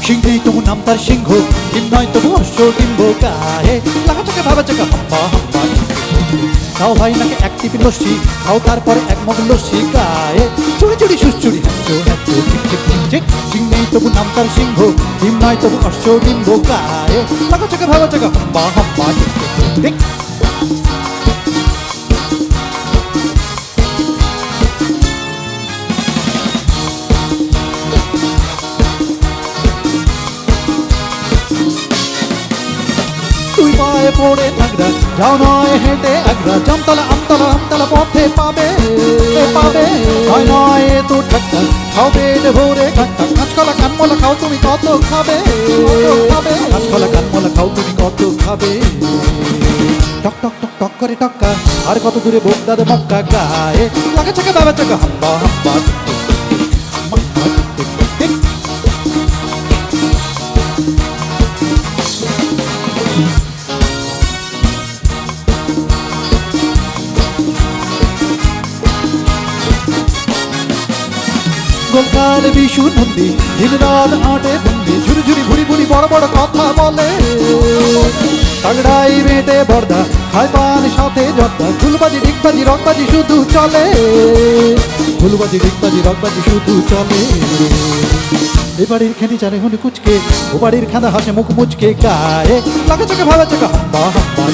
সিং নেই তবু নাম তার সিংহ, ডিম নয় তবু অশ্ব ডিম্ব গায়ে, লাগা চাকা ভাবা চাকা হাম্বা হাম্বা। খাও ভাই নাকি এক টিপি লস্যি, খাও তারপরে এক মগ লস্যি গায়ে, চুরি চুরি সুচুরি হ্যাচো হ্যাচো ঠিক ঠিক ঠিক ঠিক। সিং নেই তবু নাম তার সিংহ, ডিম নয় তবু অশ্ব ডিম্ব গায়ে, লাগা চাকা ভাবা চাকা হাম্বা হাম্বা ঠিক ঠিক ঠিক ঠিক। তুই পায়ে পড়ে থাকরা, যাও নয় হেঁটে আগ্রা, জামতলা আমতলা আমতলা পথে পাবে পাবে, নয় নয় এ তো ঠাক্কা, খাও পেট ভরে খাট্টা, কাঁচকলা কানমলা খাও তুমি কত খাবে খাবে, কাঁচকলা কানমলা খাও তুমি কত খাবে। টক টক টক টক করে টক্কা, আর কত দূরে বোক দাদা মক্কা গায়ে, লাগা চাকা বাবা চাকা হাম্বা হাম্বা টিক টিক টিক টিক, হাম্বা টিক টিক টিক টিক। গোলকাল বিশুর বন্দি, দিন রাত আটে বন্দি, ঝুরি ঝুরি ভুড়ি ভুড়ি বড় বড় কথা বলে, তাগড়াই বেটে বর্দা, খায় পান সাথে জর্দা, ফুলবাজি ডিগবাজি রকবাজি শুধু চলে, ফুলবাজি ডিগবাজি রকবাজি শুধু চলে। এ বাড়ির খেনি চারে হনি কুচকে, ও বাড়ির খাঁদা হাসে মুখ মুচকে গায়ে, লাগা চাকা ভাবা চাকা হাম্বা হাম্বা।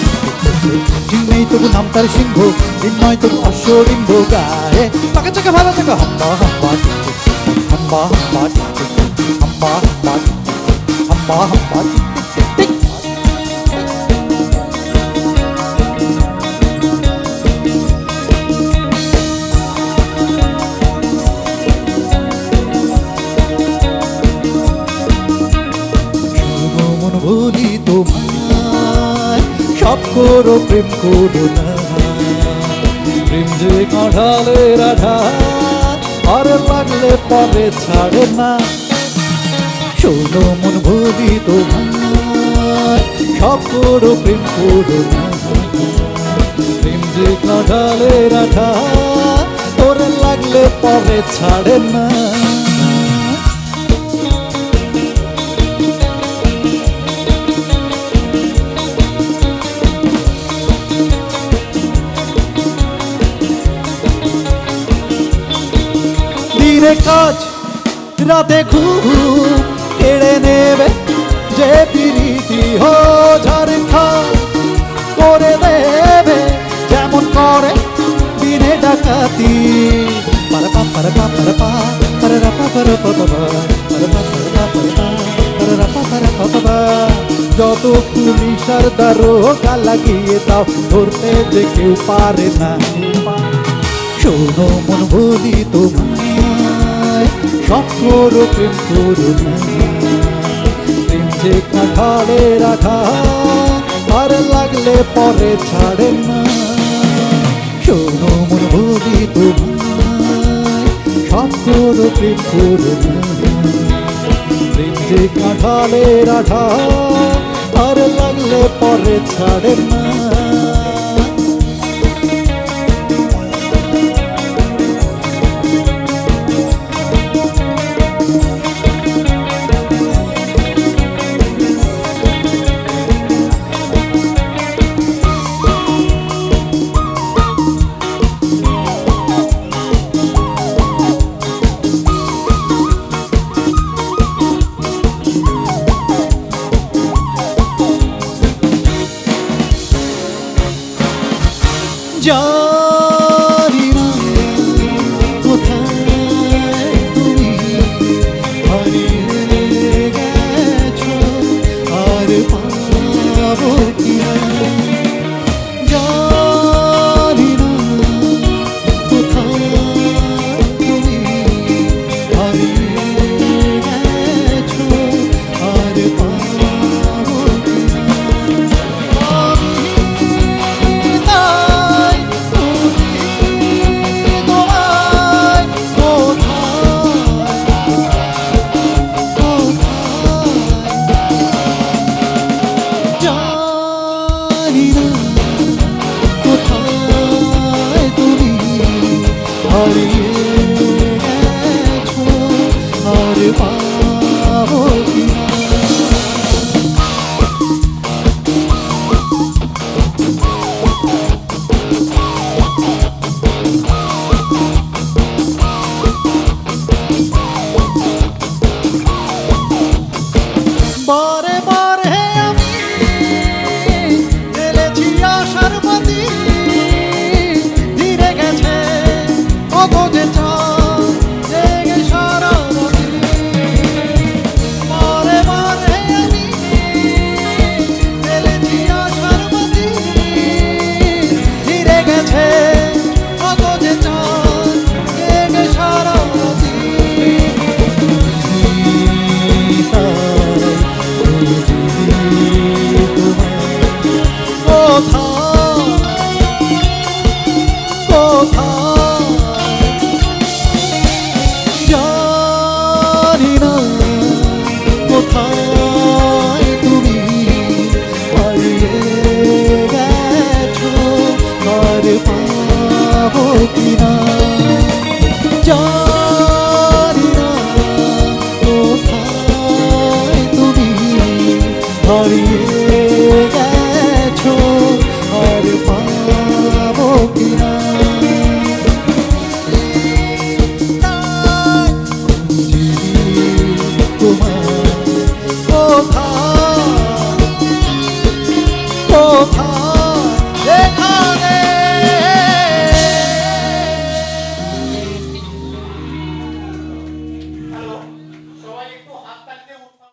ঠিক নেই তবু নাম তার সিংহ, দিন নয় তবু অশ্ব ডিম্ব গায়ে, লাগা চাকা ভাবা চাকা হাম্বা হাম্বা হাম্বা হাম্বা হাম্বা হাম্বা হাম্বা হাম্বা টিক টিক টিক। মন বলি তোমায়, সব করো প্রেম করো না, প্রেম যে কাঁঠালের আঠার, আর লাগলে পরে ছাড়ে না। শোনো মন বলি তোমায়, সব করো প্রেম করো না, প্রেম যে কাঁঠালের আঠার, ওর লাগলে পরে ছাড়ে না। দিনে কাজ রাতে ঘুম কেড়ে নেবে যে প্রীতি, হো ঝাড়খা করে দেবে যেমন করে দিনে ডাকাতি। পারা পা পারা পা পারা পা পারা রা পা পারা পা পা পারা পা পারা পা পারা পা পারা রা পা পারা পা পা। যত পুলিশ আর দারোগা লাগিয়ে দাও, ধরতে যে কেউ পারে না। শোনো মন বলি তোমায়, সব করো প্রেম করো না, প্রেম যে কাঁঠালের আঠার, আর লাগলে পরে ছাড়ে না। শোনো মন বলি তোমায়, সব করো প্রেম করো না, প্রেম যে কাঁঠালের আঠার, আর লাগলে পরে ছাড়ে না। জানি না কোথায় তুমি হারিয়ে গেছো, আর পাবো কিনা। জানি না কোথায় তুমি হারিয়ে গেছো, আর পাবো কিনা। বরে